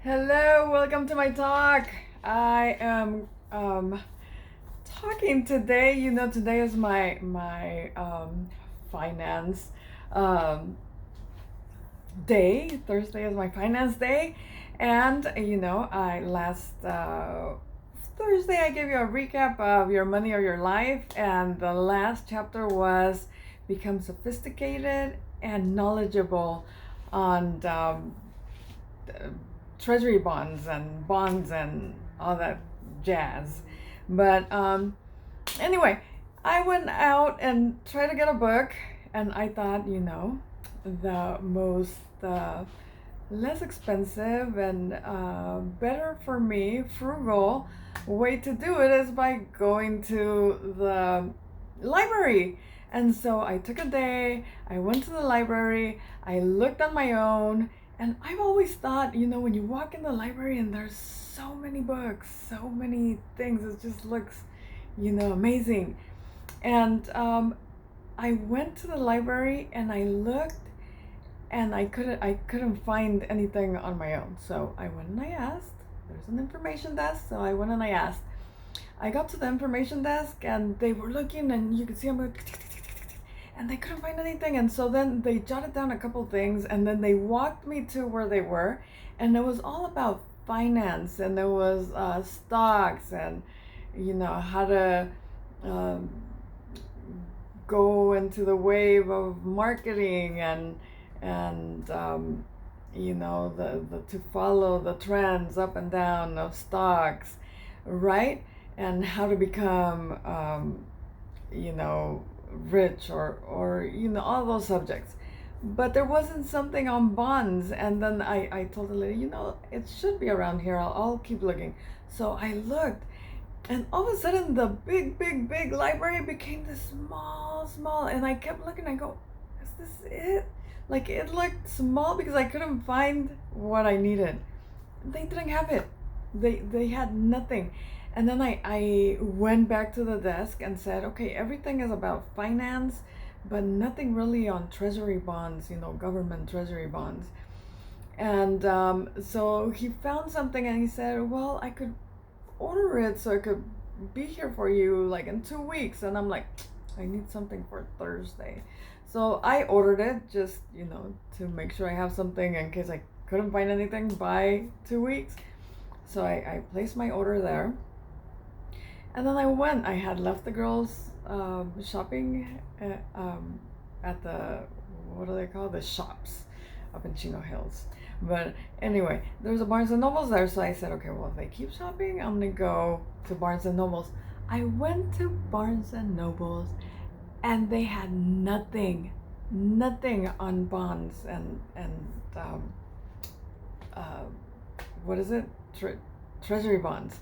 Hello, welcome to my talk. I am talking today. Today is my finance um, day. Thursday is my finance day, and I last Thursday I gave you a recap of your money or your life, and the last chapter was become sophisticated and knowledgeable on treasury bonds and all that jazz. But anyway, I went out and tried to get a book, and I thought, the most less expensive and better for me, frugal way to do it is by going to the library. And so I took a day, I went to the library, I looked on my own, and I've always thought, when you walk in the library and there's so many books, so many things, it just looks, amazing. And I went to the library and I looked and I couldn't find anything on my own. So I went and I asked. There's an information desk, so I went and I asked. I got to the information desk and they were looking, and you could see them going, and they couldn't find anything. And so then they jotted down a couple things, and then they walked me to where they were, and it was all about finance, and there was stocks, and how to um, go into the wave of marketing, and the to follow the trends up and down of stocks, right? And how to become you know rich, or all those subjects. But there wasn't something on bonds. And then I told the lady, it should be around here. I'll keep looking. So I looked, and all of a sudden the big, big, big library became this small, small. And I kept looking. I go, is this it? Like, it looked small because I couldn't find what I needed. They didn't have it. They had nothing. And then I went back to the desk and said, okay, everything is about finance, but nothing really on treasury bonds, government treasury bonds. And so he found something and he said, well, I could order it so it could be here for you like in 2 weeks. And I'm like, I need something for Thursday. So I ordered it just, to make sure I have something in case I couldn't find anything by 2 weeks. So I placed my order there. And then I went. I had left the girls shopping at the, what do they call, the shops up in Chino Hills. But anyway, there was a Barnes and Nobles there, so I said, okay, well, if they keep shopping, I'm gonna go to Barnes and Nobles. I went to Barnes and Nobles, and they had nothing on bonds and uh, what is it, treasury bonds.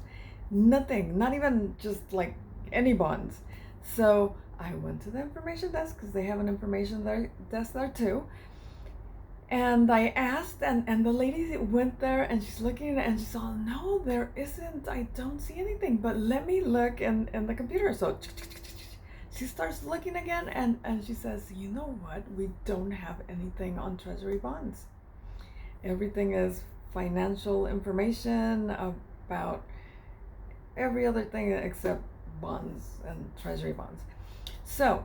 Nothing, not even just like any bonds. So I went to the information desk because they have an information desk there too. And I asked, and the lady went there and she's looking and she saw, no, there isn't. I don't see anything, but let me look in the computer. So she starts looking again, and she says, you know what? We don't have anything on treasury bonds. Everything is financial information about every other thing except bonds and treasury bonds. So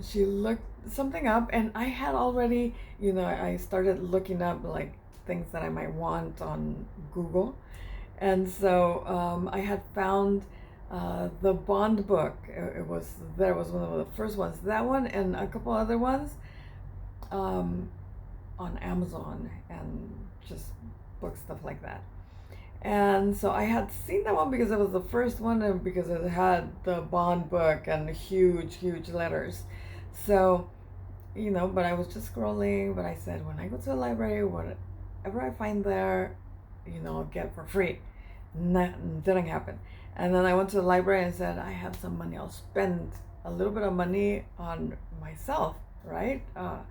she looked something up, and I had already, I started looking up like things that I might want on Google. And so I had found the bond book. It was one of the first ones. That one and a couple other ones on Amazon, and just book stuff like that. And so I had seen that one because it was the first one, and because it had the bond book and huge, huge letters. So, but I was just scrolling. But I said, when I go to the library, whatever I find there, I'll get for free. Didn't happen. And then I went to the library and said, I have some money. I'll spend a little bit of money on myself, right? On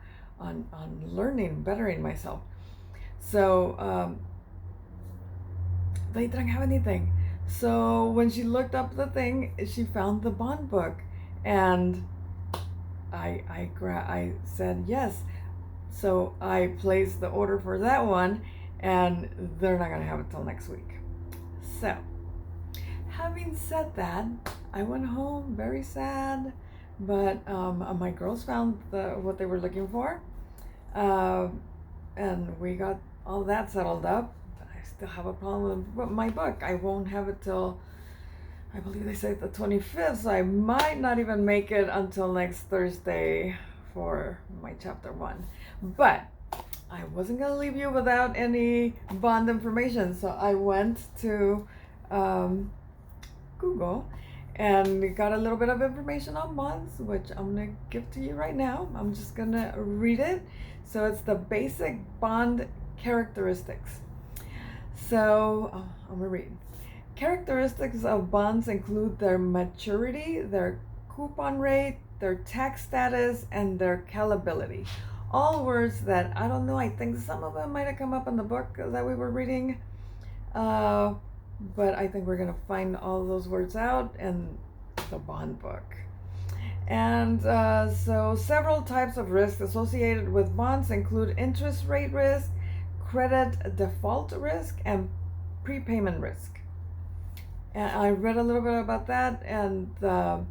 learning, bettering myself. So they didn't have anything. So when she looked up the thing, she found the bond book, and I said yes. So I placed the order for that one, and they're not going to have it till next week. So, having said that, I went home very sad, but my girls found what they were looking for, and we got all that settled up. But I still have a problem with my book. I won't have it till, I believe they say the 25th, so I might not even make it until next Thursday for my chapter 1. But I wasn't going to leave you without any bond information, so I went to Google and got a little bit of information on bonds, which I'm going to give to you right now. I'm just going to read it. So it's the basic bond characteristics. So I'm going to read. Characteristics of bonds include their maturity, their coupon rate, their tax status, and their callability. All words that, I don't know, I think some of them might have come up in the book that we were reading. But I think we're going to find all those words out in the bond book. And so several types of risks associated with bonds include interest rate risk, credit default risk, and prepayment risk. And I read a little bit about that, and the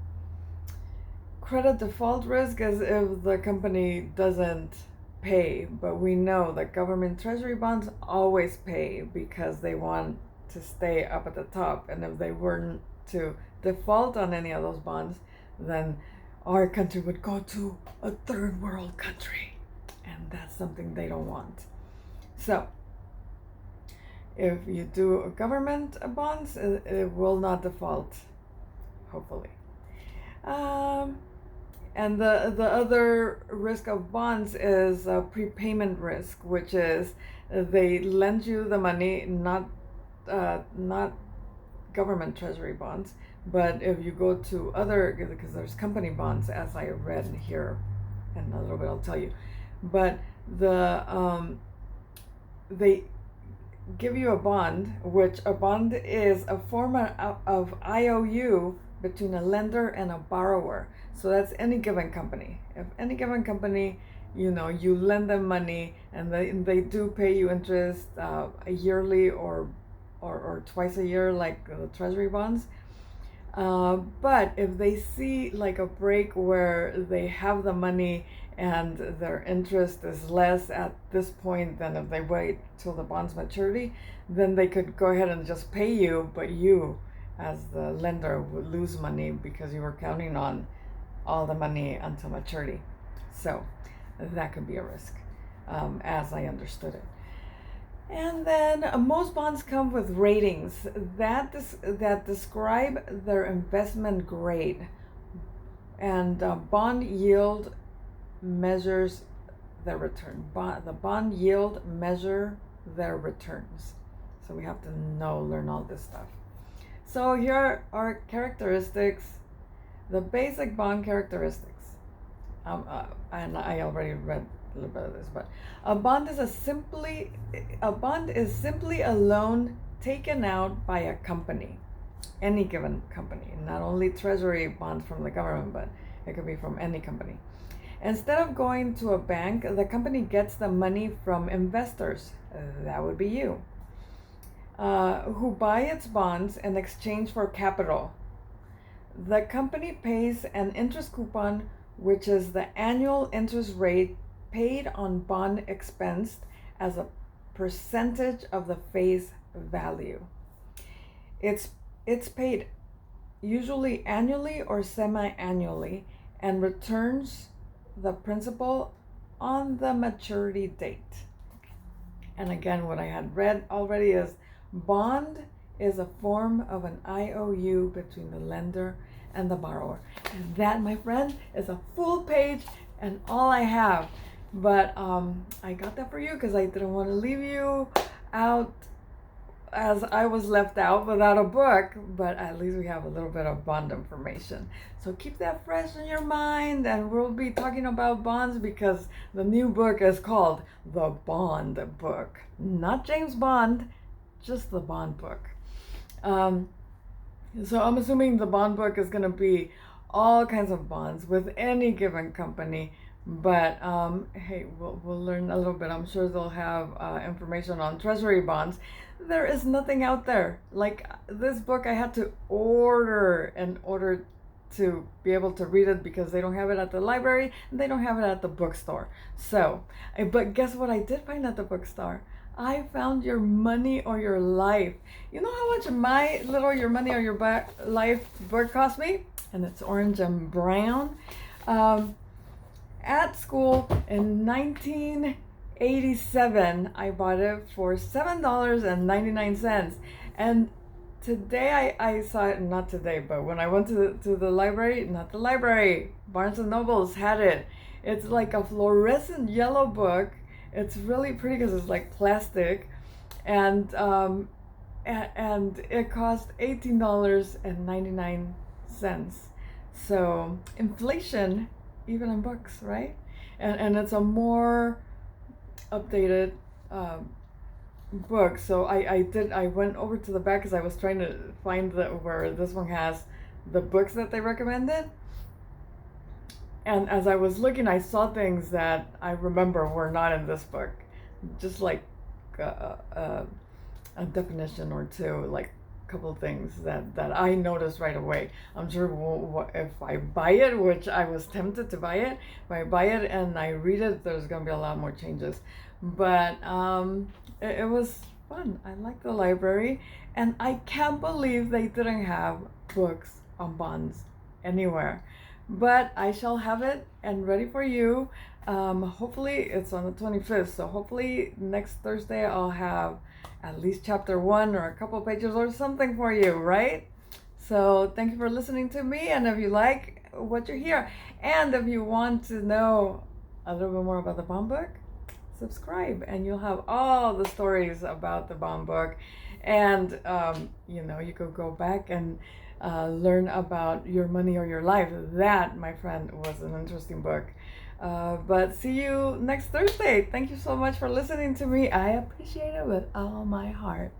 credit default risk is if the company doesn't pay, but we know that government treasury bonds always pay because they want to stay up at the top, and if they weren't to default on any of those bonds, then our country would go to a third world country, and that's something they don't want. So if you do government bonds, it will not default, hopefully. And the other risk of bonds is prepayment risk, which is they lend you the money, not government treasury bonds, but if you go to other, because there's company bonds, as I read here, and a little bit I'll tell you, but they give you a bond, which a bond is a form of IOU between a lender and a borrower. So that's any given company. If any given company, you lend them money, and they do pay you interest yearly or twice a year, like the treasury bonds. But if they see like a break where they have the money and their interest is less at this point than if they wait till the bond's maturity, then they could go ahead and just pay you, but you as the lender would lose money because you were counting on all the money until maturity. So that could be a risk, as I understood it. And then most bonds come with ratings that describe their investment grade, and bond yield measures their return. The bond yield measure their returns. So we have to learn all this stuff. So here are characteristics, the basic bond characteristics. And I already read a little bit of this, but a bond is simply a loan taken out by a company, any given company, not only treasury bonds from the government, but it could be from any company. Instead of going to a bank, the company gets the money from investors, that would be you, who buy its bonds in exchange for capital. The company pays an interest coupon, which is the annual interest rate paid on bond expense as a percentage of the face value. It's paid usually annually or semi-annually, and returns the principal on the maturity date. And again, what I had read already is bond is a form of an IOU between the lender and the borrower. And that, my friend, is a full page and all I have. But I got that for you because I didn't want to leave you out as I was left out without a book, but at least we have a little bit of bond information. So keep that fresh in your mind, and we'll be talking about bonds because the new book is called The Bond Book. Not James Bond, just the bond book. So I'm assuming the bond book is going to be all kinds of bonds with any given company, But hey, we'll learn a little bit. I'm sure they'll have information on treasury bonds. There is nothing out there like this book. I had to order in order to be able to read it because they don't have it at the library and they don't have it at the bookstore. So, but guess what I did find at the bookstore? I found Your Money or Your Life. You know how much my little Your Money or Your Life book cost me? And it's orange and brown. Um, at school in 1987, I bought it for $7.99. And today I saw it, not today, but when I went to the library, not the library, Barnes and Nobles had it. It's like a fluorescent yellow book. It's really pretty because it's like plastic. And, and it cost $18.99. So inflation, even in books, right? And it's a more updated book. So I went over to the back because I was trying to find where this one has the books that they recommended. And as I was looking, I saw things that I remember were not in this book, just like a definition or two, like a couple of things that I noticed right away. I'm sure if I buy it, which I was tempted to buy it, if I buy it and I read it, there's gonna be a lot more changes. But it was fun. I like the library, and I can't believe they didn't have books on bonds anywhere. But I shall have it and ready for you. Hopefully it's on the 25th, so hopefully next Thursday I'll have at least chapter 1 or a couple pages or something for you, right? So thank you for listening to me, and if you like what you hear, and if you want to know a little bit more about the bond book, subscribe and you'll have all the stories about the bond book. And you could go back and learn about Your Money or Your Life. That, my friend, was an interesting book. But see you next Thursday. Thank you so much for listening to me. I appreciate it with all my heart.